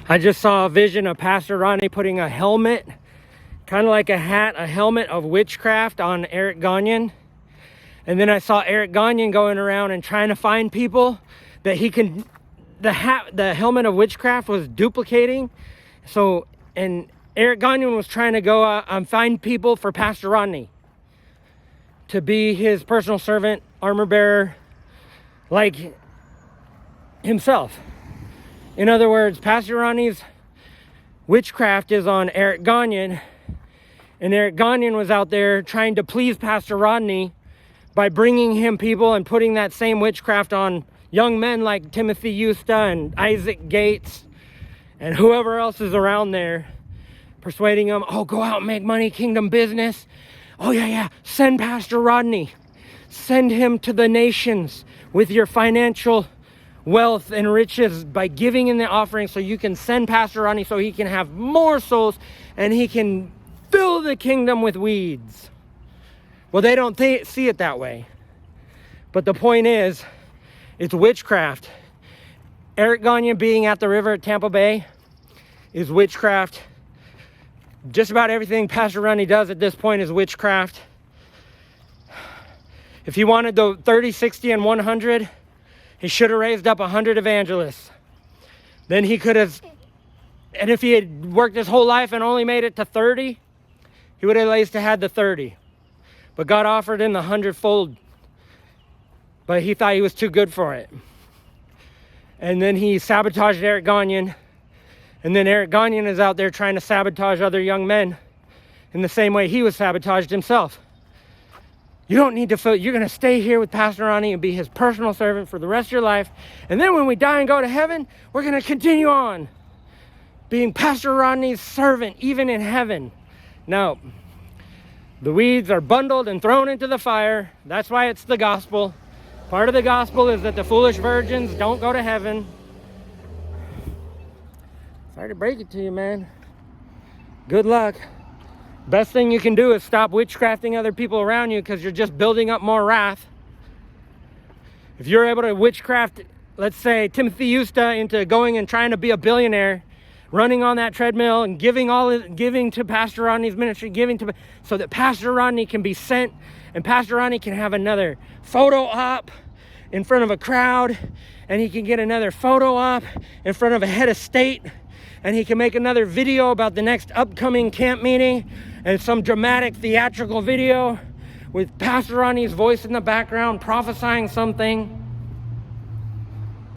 I just saw a vision of Pastor Rodney putting a helmet, kind of like a hat, a helmet of witchcraft on Eric Gonyon. And then I saw Eric Gonyon going around and trying to find people that he can, the helmet of witchcraft was duplicating. So, and Eric Gonyon was trying to go out and find people for Pastor Rodney to be his personal servant, armor bearer, like himself. In other words, Pastor Rodney's witchcraft is on Eric Gonyon, and Eric Gonyon was out there trying to please Pastor Rodney by bringing him people and putting that same witchcraft on young men like Timothy Eusta and Isaac Gates and whoever else is around there, persuading them, oh, go out and make money, kingdom business. Oh, yeah, send Pastor Rodney. Send him to the nations with your financial wealth and riches by giving in the offering, so you can send Pastor Rodney so he can have more souls and he can fill the kingdom with weeds. Well, they don't see it that way. But the point is, it's witchcraft. Eric Gonyon being at the river at Tampa Bay is witchcraft. Just about everything Pastor Rodney does at this point is witchcraft. If he wanted the 30, 60, and 100, he should have raised up 100 evangelists. Then he could have, and if he had worked his whole life and only made it to 30, he would have at least had the 30. But God offered him the 100-fold. But he thought he was too good for it. And then he sabotaged Eric Gonyon. And then Eric Gonyon is out there trying to sabotage other young men in the same way he was sabotaged himself. You don't need to feel, you're going to stay here with Pastor Rodney and be his personal servant for the rest of your life. And then when we die and go to heaven, we're going to continue on being Pastor Rodney's servant, even in heaven. No. The weeds are bundled and thrown into the fire. That's why it's the gospel. Part of the gospel is that the foolish virgins don't go to heaven. Sorry to break it to you, man. Good luck. Best thing you can do is stop witchcrafting other people around you, because you're just building up more wrath. If you're able to witchcraft, let's say, Timothy Eusta into going and trying to be a billionaire, running on that treadmill and giving to Pastor Rodney's ministry, so that Pastor Rodney can be sent and Pastor Rodney can have another photo op in front of a crowd, and he can get another photo op in front of a head of state, and he can make another video about the next upcoming camp meeting, and some dramatic theatrical video with Pastor Rodney's voice in the background prophesying something.